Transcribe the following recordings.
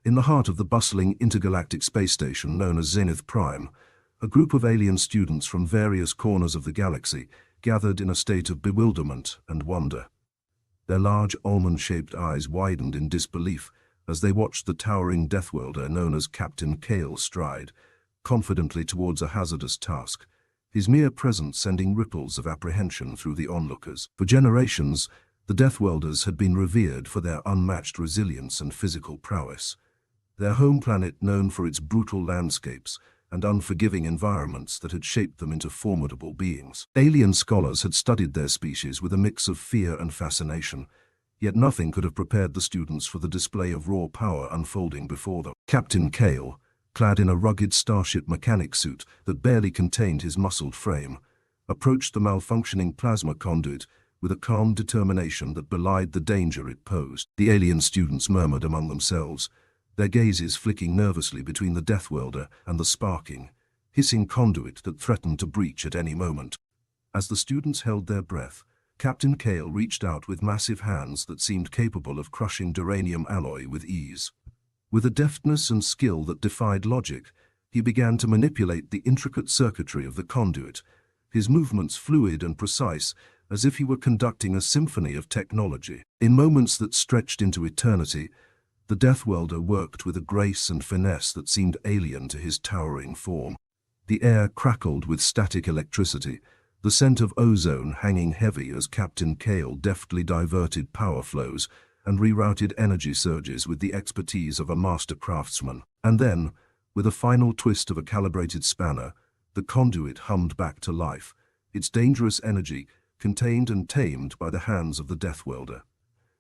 In the heart of the bustling intergalactic space station known as Zenith Prime, a group of alien students from various corners of the galaxy gathered in a state of bewilderment and wonder. Their large almond-shaped eyes widened in disbelief as they watched the towering Deathworlder known as Captain Kale stride confidently towards a hazardous task, his mere presence sending ripples of apprehension through the onlookers. For generations, the Deathworlders had been revered for their unmatched resilience and physical prowess. Their home planet known for its brutal landscapes and unforgiving environments that had shaped them into formidable beings. Alien scholars had studied their species with a mix of fear and fascination, yet nothing could have prepared the students for the display of raw power unfolding before them. Captain Kale, clad in a rugged starship mechanic suit that barely contained his muscled frame, approached the malfunctioning plasma conduit with a calm determination that belied the danger it posed. The alien students murmured among themselves, their gazes flicking nervously between the Deathworlder and the sparking, hissing conduit that threatened to breach at any moment. As the students held their breath, Captain Kale reached out with massive hands that seemed capable of crushing duranium alloy with ease. With a deftness and skill that defied logic, he began to manipulate the intricate circuitry of the conduit, his movements fluid and precise, as if he were conducting a symphony of technology. In moments that stretched into eternity, the Deathworlder worked with a grace and finesse that seemed alien to his towering form. The air crackled with static electricity, the scent of ozone hanging heavy as Captain Kale deftly diverted power flows and rerouted energy surges with the expertise of a master craftsman. And then, with a final twist of a calibrated spanner, the conduit hummed back to life, its dangerous energy contained and tamed by the hands of the Deathworlder.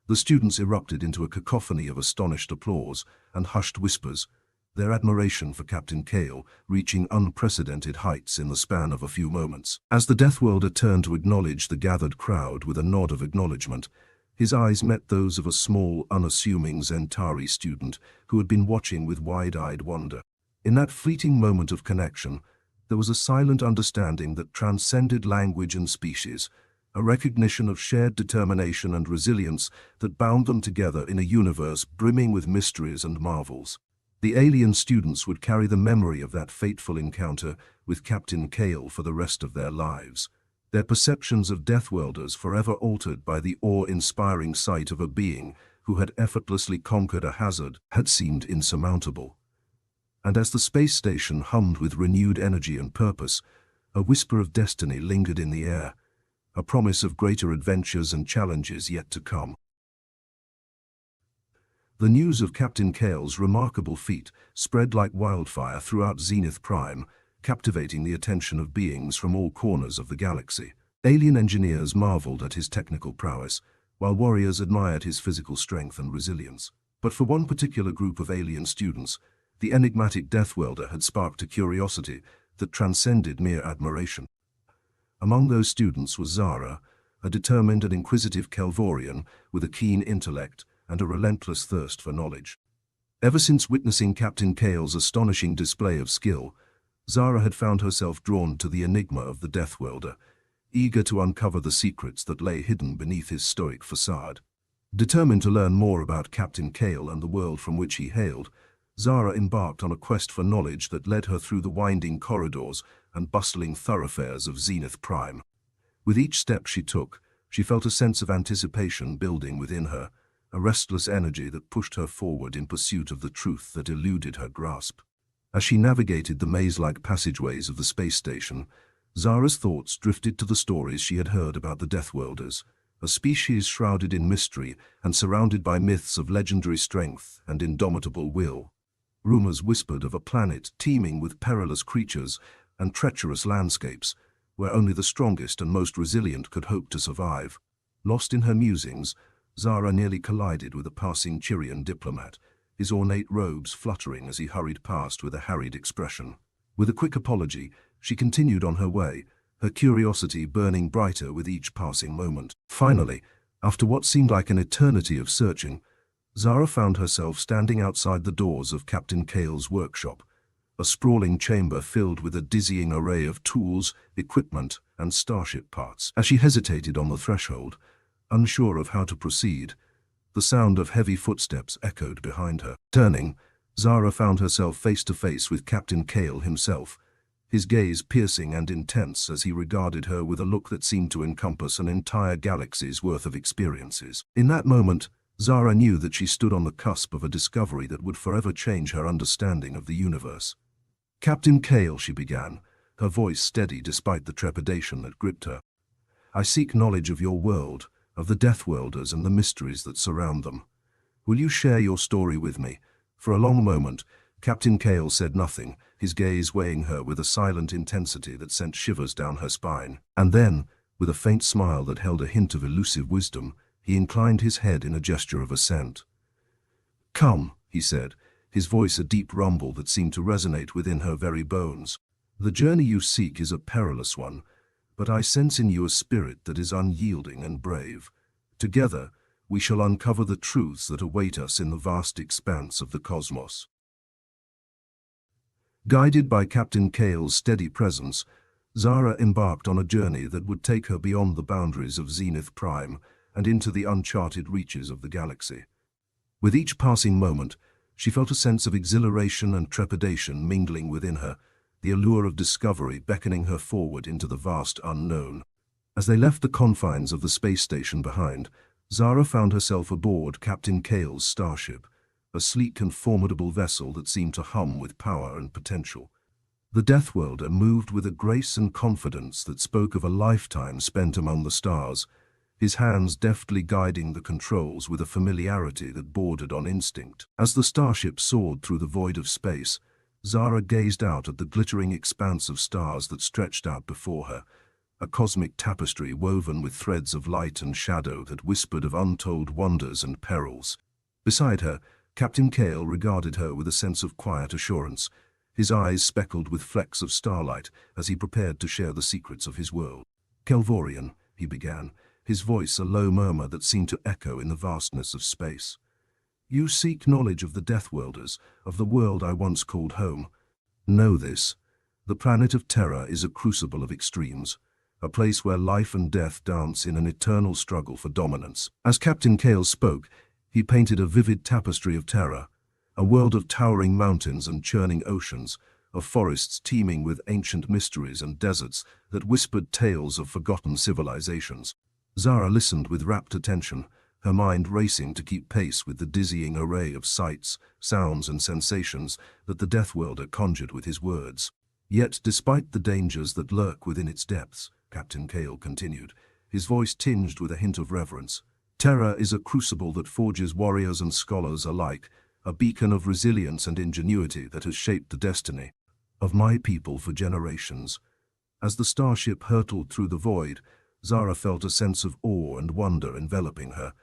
The students erupted into a cacophony of astonished applause and hushed whispers, their admiration for Captain Kale reaching unprecedented heights in the span of a few moments. As the Deathworlder turned to acknowledge the gathered crowd with a nod of acknowledgement, his eyes met those of a small, unassuming Zentari student who had been watching with wide-eyed wonder. In that fleeting moment of connection, there was a silent understanding that transcended language and species, a recognition of shared determination and resilience that bound them together in a universe brimming with mysteries and marvels. The alien students would carry the memory of that fateful encounter with Captain Kale for the rest of their lives, their perceptions of Deathworlders forever altered by the awe-inspiring sight of a being who had effortlessly conquered a hazard had seemed insurmountable. And as the space station hummed with renewed energy and purpose, a whisper of destiny lingered in the air, a promise of greater adventures and challenges yet to come. The news of Captain Kale's remarkable feat spread like wildfire throughout Zenith Prime, captivating the attention of beings from all corners of the galaxy. Alien engineers marveled at his technical prowess, while warriors admired his physical strength and resilience. But for one particular group of alien students, the enigmatic Deathworlder had sparked a curiosity that transcended mere admiration. Among those students was Zara, a determined and inquisitive Kelvorian with a keen intellect and a relentless thirst for knowledge. Ever since witnessing Captain Kale's astonishing display of skill, Zara had found herself drawn to the enigma of the Deathworlder, eager to uncover the secrets that lay hidden beneath his stoic facade. Determined to learn more about Captain Kale and the world from which he hailed, Zara embarked on a quest for knowledge that led her through the winding corridors and bustling thoroughfares of Zenith Prime. With each step she took, she felt a sense of anticipation building within her, a restless energy that pushed her forward in pursuit of the truth that eluded her grasp. As she navigated the maze-like passageways of the space station, Zara's thoughts drifted to the stories she had heard about the Deathworlders, a species shrouded in mystery and surrounded by myths of legendary strength and indomitable will. Rumors whispered of a planet teeming with perilous creatures and treacherous landscapes, where only the strongest and most resilient could hope to survive. Lost in her musings, Zara nearly collided with a passing Chirian diplomat, his ornate robes fluttering as he hurried past with a harried expression. With a quick apology, she continued on her way, her curiosity burning brighter with each passing moment. Finally, after what seemed like an eternity of searching, Zara found herself standing outside the doors of Captain Kale's workshop, a sprawling chamber filled with a dizzying array of tools, equipment, and starship parts. As she hesitated on the threshold, unsure of how to proceed, the sound of heavy footsteps echoed behind her. Turning, Zara found herself face to face with Captain Kale himself, his gaze piercing and intense as he regarded her with a look that seemed to encompass an entire galaxy's worth of experiences. In that moment, Zara knew that she stood on the cusp of a discovery that would forever change her understanding of the universe. "Captain Kale," she began, her voice steady despite the trepidation that gripped her. "I seek knowledge of your world, of the Deathworlders and the mysteries that surround them. Will you share your story with me?" For a long moment, Captain Kale said nothing, his gaze weighing her with a silent intensity that sent shivers down her spine. And then, with a faint smile that held a hint of elusive wisdom, he inclined his head in a gesture of assent. "Come," he said, his voice a deep rumble that seemed to resonate within her very bones. "The journey you seek is a perilous one, but I sense in you a spirit that is unyielding and brave. Together, we shall uncover the truths that await us in the vast expanse of the cosmos." Guided by Captain Kale's steady presence, Zara embarked on a journey that would take her beyond the boundaries of Zenith Prime and into the uncharted reaches of the galaxy. With each passing moment, she felt a sense of exhilaration and trepidation mingling within her, the allure of discovery beckoning her forward into the vast unknown. As they left the confines of the space station behind, Zara found herself aboard Captain Kale's starship, a sleek and formidable vessel that seemed to hum with power and potential. The Deathworlder moved with a grace and confidence that spoke of a lifetime spent among the stars, his hands deftly guiding the controls with a familiarity that bordered on instinct. As the starship soared through the void of space, Zara gazed out at the glittering expanse of stars that stretched out before her, a cosmic tapestry woven with threads of light and shadow that whispered of untold wonders and perils. Beside her, Captain Kale regarded her with a sense of quiet assurance, his eyes speckled with flecks of starlight as he prepared to share the secrets of his world. "Kelvorian," he began, his voice a low murmur that seemed to echo in the vastness of space. "You seek knowledge of the Deathworlders, of the world I once called home. Know this: the planet of Terra is a crucible of extremes, a place where life and death dance in an eternal struggle for dominance." As Captain Kale spoke, he painted a vivid tapestry of Terra, a world of towering mountains and churning oceans, of forests teeming with ancient mysteries and deserts that whispered tales of forgotten civilizations. Zara listened with rapt attention, her mind racing to keep pace with the dizzying array of sights, sounds and sensations that the Deathworlder conjured with his words. "Yet, despite the dangers that lurk within its depths," Captain Kale continued, his voice tinged with a hint of reverence, "Terra is a crucible that forges warriors and scholars alike, a beacon of resilience and ingenuity that has shaped the destiny of my people for generations." As the starship hurtled through the void, Zara felt a sense of awe and wonder enveloping her,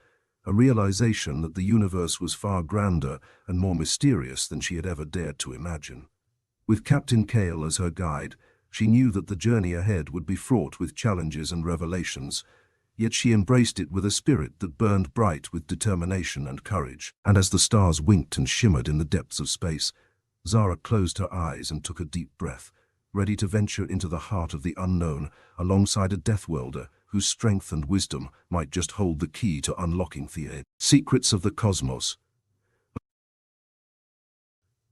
a realization that the universe was far grander and more mysterious than she had ever dared to imagine. With Captain Kale as her guide, she knew that the journey ahead would be fraught with challenges and revelations, yet she embraced it with a spirit that burned bright with determination and courage. And as the stars winked and shimmered in the depths of space, Zara closed her eyes and took a deep breath, ready to venture into the heart of the unknown alongside a Deathworlder whose strength and wisdom might just hold the key to unlocking the secrets of the cosmos.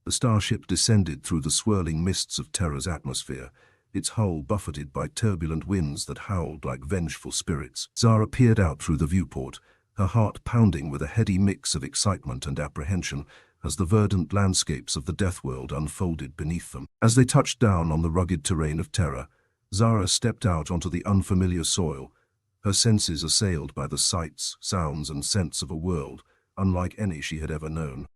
The starship descended through the swirling mists of Terra's atmosphere, its hull buffeted by turbulent winds that howled like vengeful spirits. Zara peered out through the viewport, her heart pounding with a heady mix of excitement and apprehension as the verdant landscapes of the Deathworld unfolded beneath them. As they touched down on the rugged terrain of Terra, Zara stepped out onto the unfamiliar soil, her senses assailed by the sights, sounds, and scents of a world unlike any she had ever known.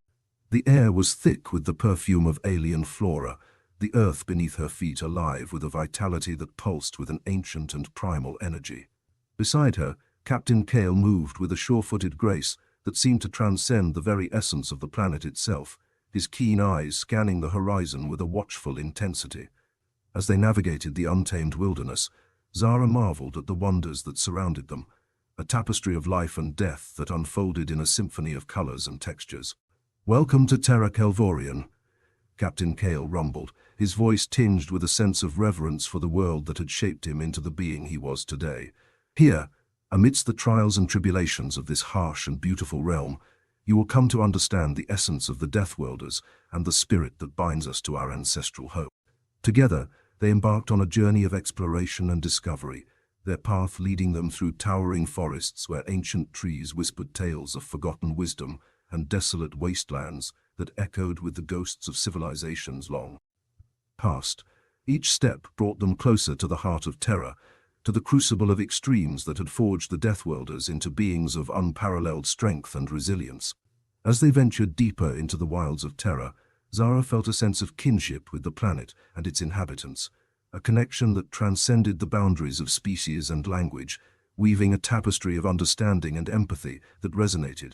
The air was thick with the perfume of alien flora, the earth beneath her feet alive with a vitality that pulsed with an ancient and primal energy. Beside her, Captain Kale moved with a sure-footed grace that seemed to transcend the very essence of the planet itself, his keen eyes scanning the horizon with a watchful intensity. As they navigated the untamed wilderness, Zara marveled at the wonders that surrounded them, a tapestry of life and death that unfolded in a symphony of colors and textures. "Welcome to Terra Kelvorian," Captain Kale rumbled, his voice tinged with a sense of reverence for the world that had shaped him into the being he was today. "Here, amidst the trials and tribulations of this harsh and beautiful realm, you will come to understand the essence of the Deathworlders and the spirit that binds us to our ancestral home. Together, they embarked on a journey of exploration and discovery, their path leading them through towering forests where ancient trees whispered tales of forgotten wisdom and desolate wastelands that echoed with the ghosts of civilizations long past. Each step brought them closer to the heart of Terra, to the crucible of extremes that had forged the Deathworlders into beings of unparalleled strength and resilience. As they ventured deeper into the wilds of Terra, Zara felt a sense of kinship with the planet and its inhabitants, a connection that transcended the boundaries of species and language, weaving a tapestry of understanding and empathy that resonated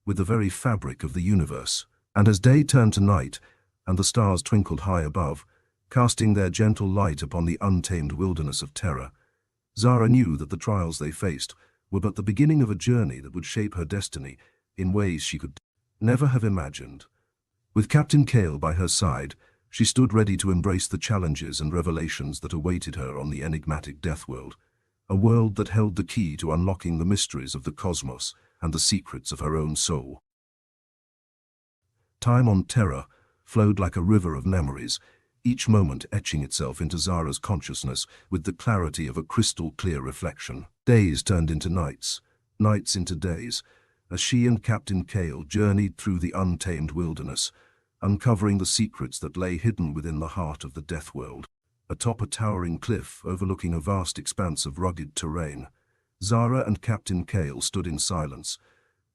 with the very fabric of the universe. And as day turned to night, and the stars twinkled high above, casting their gentle light upon the untamed wilderness of Terra, Zara knew that the trials they faced were but the beginning of a journey that would shape her destiny in ways she could never have imagined. With Captain Kale by her side, she stood ready to embrace the challenges and revelations that awaited her on the enigmatic Deathworld, a world that held the key to unlocking the mysteries of the cosmos and the secrets of her own soul. Time on Terra flowed like a river of memories, each moment etching itself into Zara's consciousness with the clarity of a crystal-clear reflection. Days turned into nights, nights into days, as she and Captain Kale journeyed through the untamed wilderness, uncovering the secrets that lay hidden within the heart of the Deathworld. Atop a towering cliff overlooking a vast expanse of rugged terrain, Zara and Captain Kale stood in silence,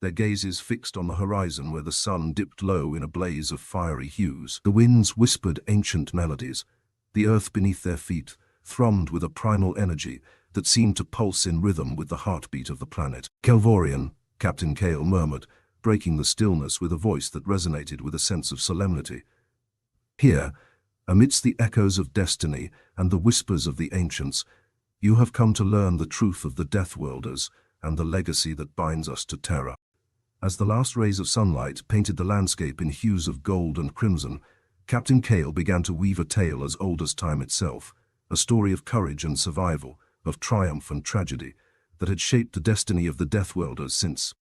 their gazes fixed on the horizon where the sun dipped low in a blaze of fiery hues. The winds whispered ancient melodies. The earth beneath their feet thrummed with a primal energy that seemed to pulse in rhythm with the heartbeat of the planet. "Kelvorian," Captain Kale murmured, breaking the stillness with a voice that resonated with a sense of solemnity. "Here, amidst the echoes of destiny and the whispers of the ancients, you have come to learn the truth of the Deathworlders and the legacy that binds us to Terra." As the last rays of sunlight painted the landscape in hues of gold and crimson, Captain Kale began to weave a tale as old as time itself, a story of courage and survival, of triumph and tragedy, that had shaped the destiny of the Deathworlders since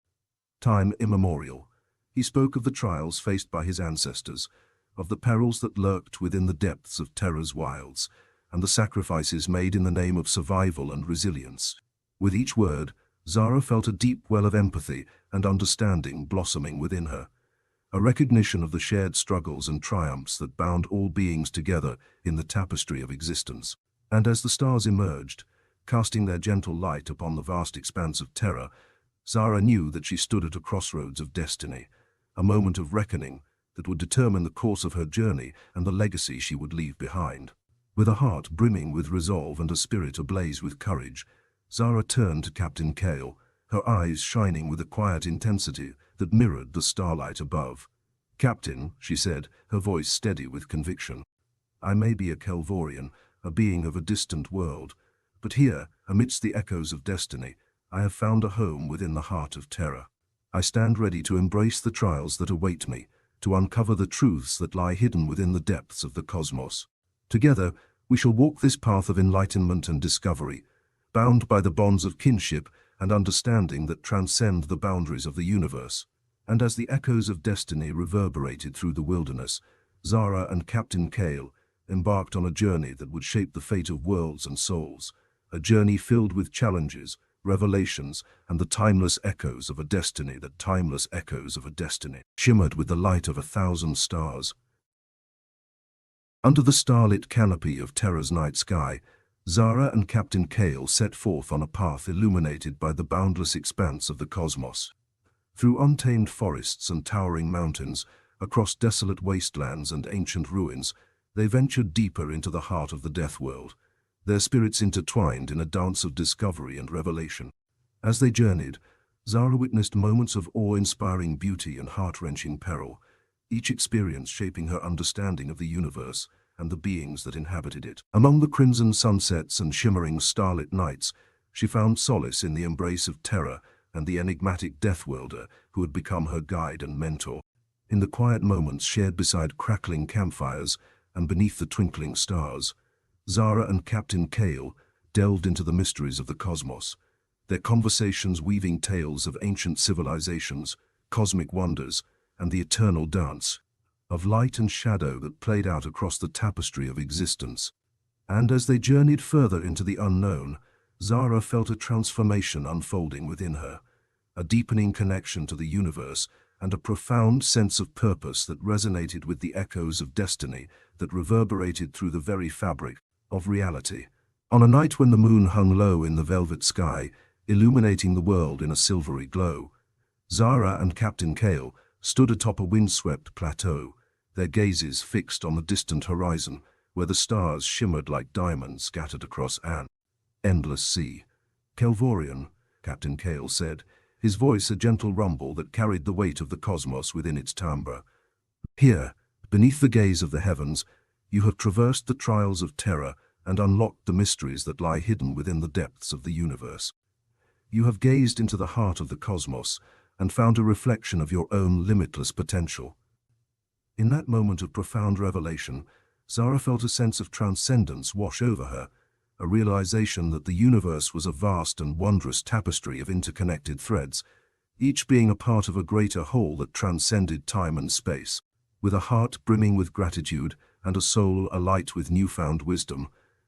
time immemorial. He spoke of the trials faced by his ancestors, of the perils that lurked within the depths of Terra's wilds, and the sacrifices made in the name of survival and resilience. With each word, Zara felt a deep well of empathy and understanding blossoming within her, a recognition of the shared struggles and triumphs that bound all beings together in the tapestry of existence. And as the stars emerged, casting their gentle light upon the vast expanse of Terra, Zara knew that she stood at a crossroads of destiny, a moment of reckoning that would determine the course of her journey and the legacy she would leave behind. With a heart brimming with resolve and a spirit ablaze with courage, Zara turned to Captain Kale, her eyes shining with a quiet intensity that mirrored the starlight above. "Captain," she said, her voice steady with conviction, "I may be a Kelvorian, a being of a distant world, but here, amidst the echoes of destiny, I have found a home within the heart of Terra. I stand ready to embrace the trials that await me, to uncover the truths that lie hidden within the depths of the cosmos. Together, we shall walk this path of enlightenment and discovery, bound by the bonds of kinship and understanding that transcend the boundaries of the universe." And as the echoes of destiny reverberated through the wilderness, Zara and Captain Kale embarked on a journey that would shape the fate of worlds and souls, a journey filled with challenges, revelations, and the timeless echoes of a destiny shimmered with the light of 1,000 stars. Under the starlit canopy of Terra's night sky, Zara and Captain Kale set forth on a path illuminated by the boundless expanse of the cosmos. Through untamed forests and towering mountains, across desolate wastelands and ancient ruins, they ventured deeper into the heart of the Deathworld, their spirits intertwined in a dance of discovery and revelation. As they journeyed, Zara witnessed moments of awe-inspiring beauty and heart-wrenching peril, each experience shaping her understanding of the universe and the beings that inhabited it. Among the crimson sunsets and shimmering starlit nights, she found solace in the embrace of Terra and the enigmatic Deathworlder who had become her guide and mentor. In the quiet moments shared beside crackling campfires and beneath the twinkling stars, Zara and Captain Kale delved into the mysteries of the cosmos, their conversations weaving tales of ancient civilizations, cosmic wonders, and the eternal dance of light and shadow that played out across the tapestry of existence. And as they journeyed further into the unknown, Zara felt a transformation unfolding within her, a deepening connection to the universe, and a profound sense of purpose that resonated with the echoes of destiny that reverberated through the very fabric of reality. On a night when the moon hung low in the velvet sky, illuminating the world in a silvery glow, Zara and Captain Kale stood atop a windswept plateau, their gazes fixed on the distant horizon, where the stars shimmered like diamonds scattered across an endless sea. "Kelvorian," Captain Kale said, his voice a gentle rumble that carried the weight of the cosmos within its timbre. "Here, beneath the gaze of the heavens, you have traversed the trials of terror and unlocked the mysteries that lie hidden within the depths of the universe. You have gazed into the heart of the cosmos and found a reflection of your own limitless potential." In that moment of profound revelation, Zara felt a sense of transcendence wash over her, a realization that the universe was a vast and wondrous tapestry of interconnected threads, each being a part of a greater whole that transcended time and space. With a heart brimming with gratitude and a soul alight with newfound wisdom,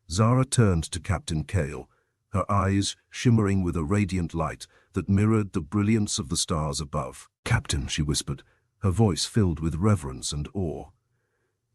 Zara turned to Captain Kale, her eyes shimmering with a radiant light that mirrored the brilliance of the stars above. "Captain," she whispered, her voice filled with reverence and awe,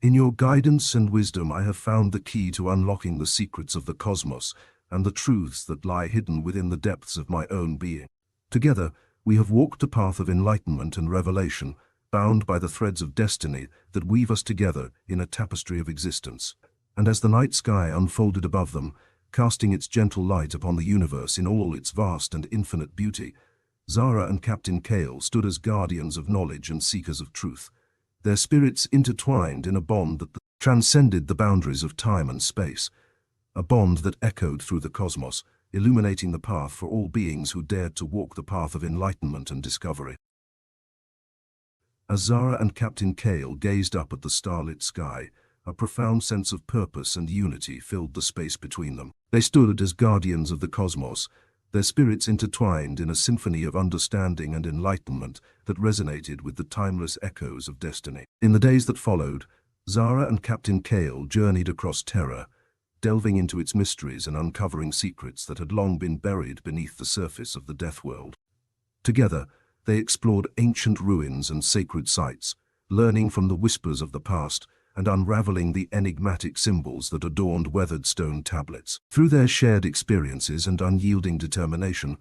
"in your guidance and wisdom I have found the key to unlocking the secrets of the cosmos and the truths that lie hidden within the depths of my own being. Together, we have walked a path of enlightenment and revelation, bound by the threads of destiny that weave us together in a tapestry of existence." And as the night sky unfolded above them, casting its gentle light upon the universe in all its vast and infinite beauty, Zara and Captain Kale stood as guardians of knowledge and seekers of truth, their spirits intertwined in a bond that transcended the boundaries of time and space, a bond that echoed through the cosmos, illuminating the path for all beings who dared to walk the path of enlightenment and discovery. As Zara and Captain Kale gazed up at the starlit sky, a profound sense of purpose and unity filled the space between them. They stood as guardians of the cosmos, their spirits intertwined in a symphony of understanding and enlightenment that resonated with the timeless echoes of destiny. In the days that followed, Zara and Captain Kale journeyed across Terra, delving into its mysteries and uncovering secrets that had long been buried beneath the surface of the Deathworld. Together, they explored ancient ruins and sacred sites, learning from the whispers of the past and unraveling the enigmatic symbols that adorned weathered stone tablets. Through their shared experiences and unyielding determination,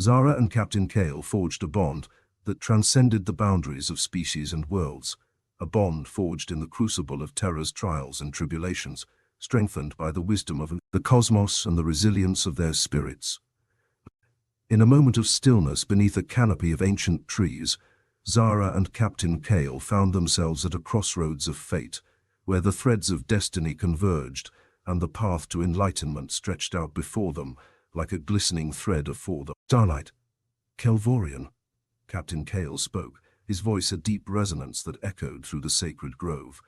Zara and Captain Kale forged a bond that transcended the boundaries of species and worlds, a bond forged in the crucible of Terra's trials and tribulations, strengthened by the wisdom of the cosmos and the resilience of their spirits. In a moment of stillness beneath a canopy of ancient trees, Zara and Captain Kale found themselves at a crossroads of fate, where the threads of destiny converged and the path to enlightenment stretched out before them like a glistening thread afore the starlight. "Kelvorian," Captain Kale spoke, his voice a deep resonance that echoed through the sacred grove.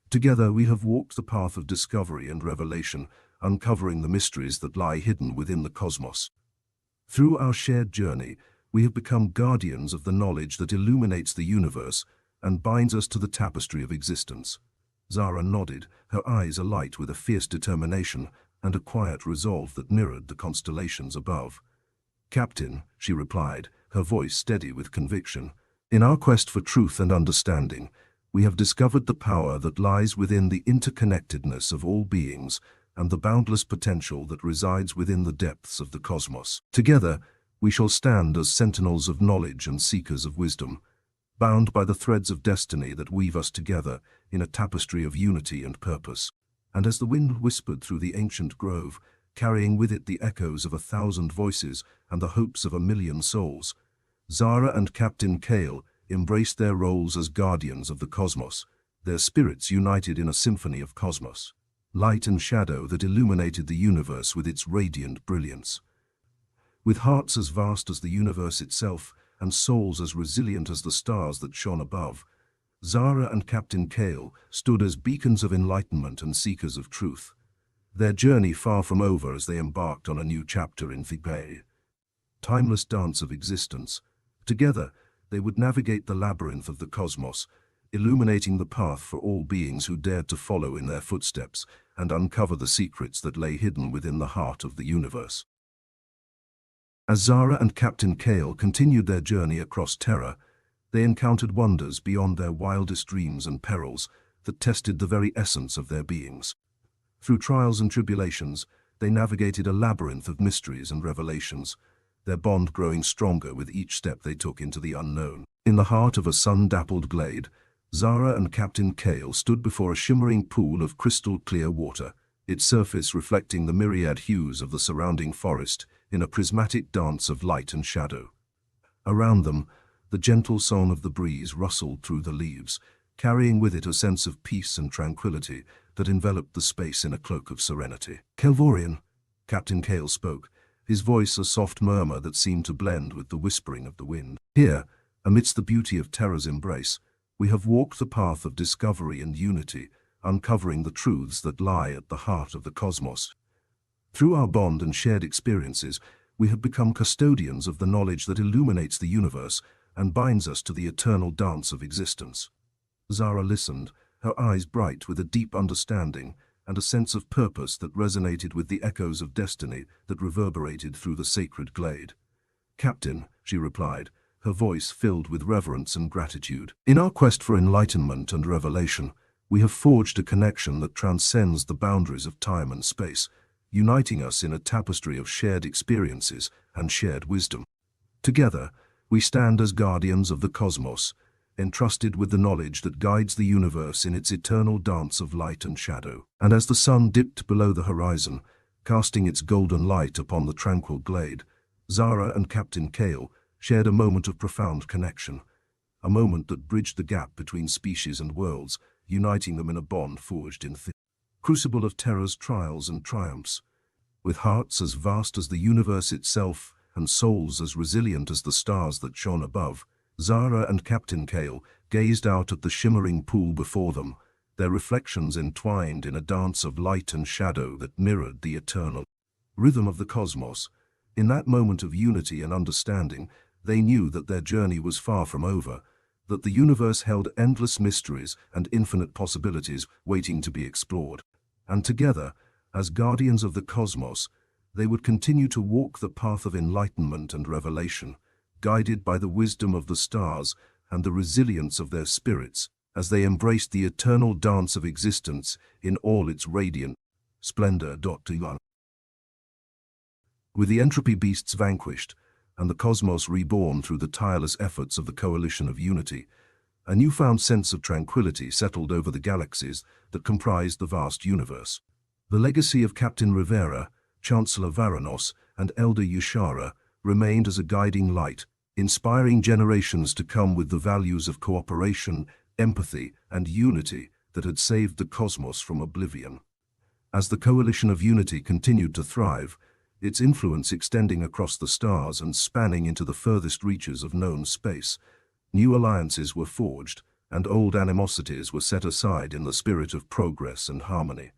"Together we have walked the path of discovery and revelation, uncovering the mysteries that lie hidden within the cosmos. Through our shared journey, we have become guardians of the knowledge that illuminates the universe and binds us to the tapestry of existence." Zara nodded, her eyes alight with a fierce determination and a quiet resolve that mirrored the constellations above. "Captain," she replied, her voice steady with conviction, "in our quest for truth and understanding, we have discovered the power that lies within the interconnectedness of all beings and the boundless potential that resides within the depths of the cosmos. Together, we shall stand as sentinels of knowledge and seekers of wisdom, bound by the threads of destiny that weave us together in a tapestry of unity and purpose." And as the wind whispered through the ancient grove, carrying with it the echoes of 1,000 voices and the hopes of 1,000,000 souls, Zara and Captain Kale embraced their roles as guardians of the cosmos, their spirits united in a symphony of cosmos, light and shadow that illuminated the universe with its radiant brilliance. With hearts as vast as the universe itself and souls as resilient as the stars that shone above, Zara and Captain Kale stood as beacons of enlightenment and seekers of truth, their journey far from over as they embarked on a new chapter in the timeless dance of existence. Together, they would navigate the labyrinth of the cosmos, illuminating the path for all beings who dared to follow in their footsteps and uncover the secrets that lay hidden within the heart of the universe. As Zara and Captain Kale continued their journey across Terra, they encountered wonders beyond their wildest dreams and perils that tested the very essence of their beings. Through trials and tribulations, they navigated a labyrinth of mysteries and revelations, their bond growing stronger with each step they took into the unknown. In the heart of a sun-dappled glade, Zara and Captain Kale stood before a shimmering pool of crystal-clear water, its surface reflecting the myriad hues of the surrounding forest in a prismatic dance of light and shadow. Around them, the gentle song of the breeze rustled through the leaves, carrying with it a sense of peace and tranquility that enveloped the space in a cloak of serenity. "Kelvorian," Captain Kale spoke, his voice a soft murmur that seemed to blend with the whispering of the wind. "Here, amidst the beauty of Terra's embrace, we have walked the path of discovery and unity, uncovering the truths that lie at the heart of the cosmos. Through our bond and shared experiences, we have become custodians of the knowledge that illuminates the universe and binds us to the eternal dance of existence." Zara listened, her eyes bright with a deep understanding and a sense of purpose that resonated with the echoes of destiny that reverberated through the sacred glade. "Captain," she replied, her voice filled with reverence and gratitude, "in our quest for enlightenment and revelation, we have forged a connection that transcends the boundaries of time and space, uniting us in a tapestry of shared experiences and shared wisdom. Together, we stand as guardians of the cosmos, entrusted with the knowledge that guides the universe in its eternal dance of light and shadow." And as the sun dipped below the horizon, casting its golden light upon the tranquil glade, Zara and Captain Kale shared a moment of profound connection, a moment that bridged the gap between species and worlds, uniting them in a bond forged in the crucible of Terra's trials and triumphs. With hearts as vast as the universe itself and souls as resilient as the stars that shone above, Zara and Captain Kale gazed out at the shimmering pool before them, their reflections entwined in a dance of light and shadow that mirrored the eternal rhythm of the cosmos. In that moment of unity and understanding, they knew that their journey was far from over, that the universe held endless mysteries and infinite possibilities waiting to be explored. And together, as guardians of the cosmos, they would continue to walk the path of enlightenment and revelation, guided by the wisdom of the stars and the resilience of their spirits, as they embraced the eternal dance of existence in all its radiant splendor. With the entropy beasts vanquished, and the cosmos reborn through the tireless efforts of the Coalition of Unity, a newfound sense of tranquility settled over the galaxies that comprised the vast universe. The legacy of Captain Rivera, Chancellor Varanos, and Elder Yashara remained as a guiding light, inspiring generations to come with the values of cooperation, empathy, and unity that had saved the cosmos from oblivion. As the Coalition of Unity continued to thrive, its influence extending across the stars and spanning into the furthest reaches of known space, new alliances were forged, and old animosities were set aside in the spirit of progress and harmony.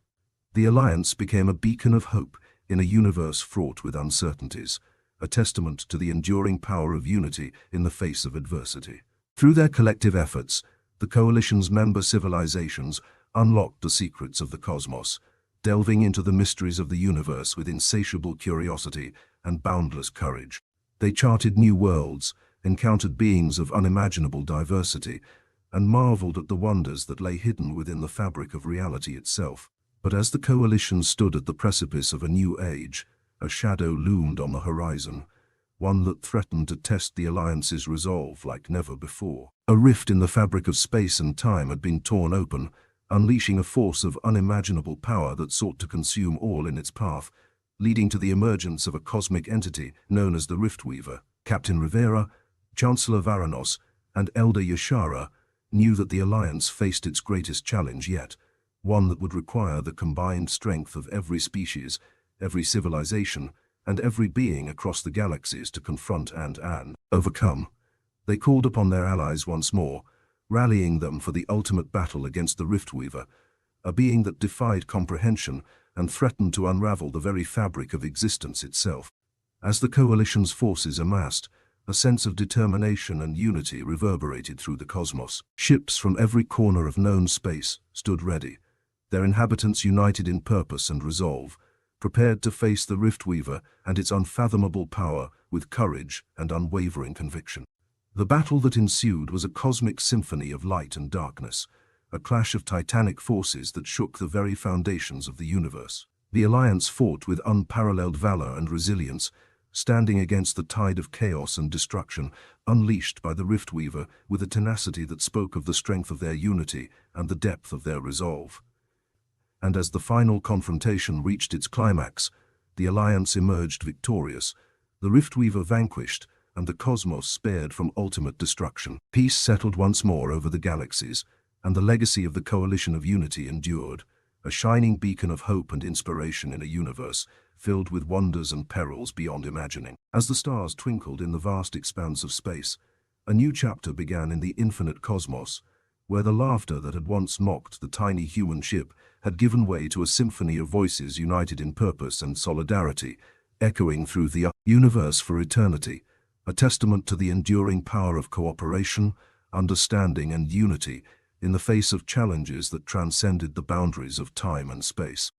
The alliance became a beacon of hope in a universe fraught with uncertainties, a testament to the enduring power of unity in the face of adversity. Through their collective efforts, the Coalition's member civilizations unlocked the secrets of the cosmos, delving into the mysteries of the universe with insatiable curiosity and boundless courage. They charted new worlds, encountered beings of unimaginable diversity, and marveled at the wonders that lay hidden within the fabric of reality itself. But as the Coalition stood at the precipice of a new age, a shadow loomed on the horizon, one that threatened to test the Alliance's resolve like never before. A rift in the fabric of space and time had been torn open, unleashing a force of unimaginable power that sought to consume all in its path, leading to the emergence of a cosmic entity known as the Riftweaver. Captain Rivera, Chancellor Varanos, and Elder Yashara knew that the Alliance faced its greatest challenge yet, one that would require the combined strength of every species, every civilization, and every being across the galaxies to confront and overcome. They called upon their allies once more, rallying them for the ultimate battle against the Riftweaver, a being that defied comprehension and threatened to unravel the very fabric of existence itself. As the Coalition's forces amassed, A sense of determination and unity reverberated through the cosmos. Ships from every corner of known space stood ready, their inhabitants united in purpose and resolve, prepared to face the Riftweaver and its unfathomable power with courage and unwavering conviction. The battle that ensued was a cosmic symphony of light and darkness, a clash of titanic forces that shook the very foundations of the universe. The Alliance fought with unparalleled valor and resilience, standing against the tide of chaos and destruction unleashed by the Riftweaver with a tenacity that spoke of the strength of their unity and the depth of their resolve. And as the final confrontation reached its climax, the Alliance emerged victorious, the Riftweaver vanquished, and the cosmos spared from ultimate destruction. Peace settled once more over the galaxies, and the legacy of the Coalition of Unity endured, a shining beacon of hope and inspiration in a universe filled with wonders and perils beyond imagining. As the stars twinkled in the vast expanse of space, a new chapter began in the infinite cosmos, where the laughter that had once mocked the tiny human ship had given way to a symphony of voices united in purpose and solidarity, echoing through the universe for eternity, a testament to the enduring power of cooperation, understanding, and unity in the face of challenges that transcended the boundaries of time and space.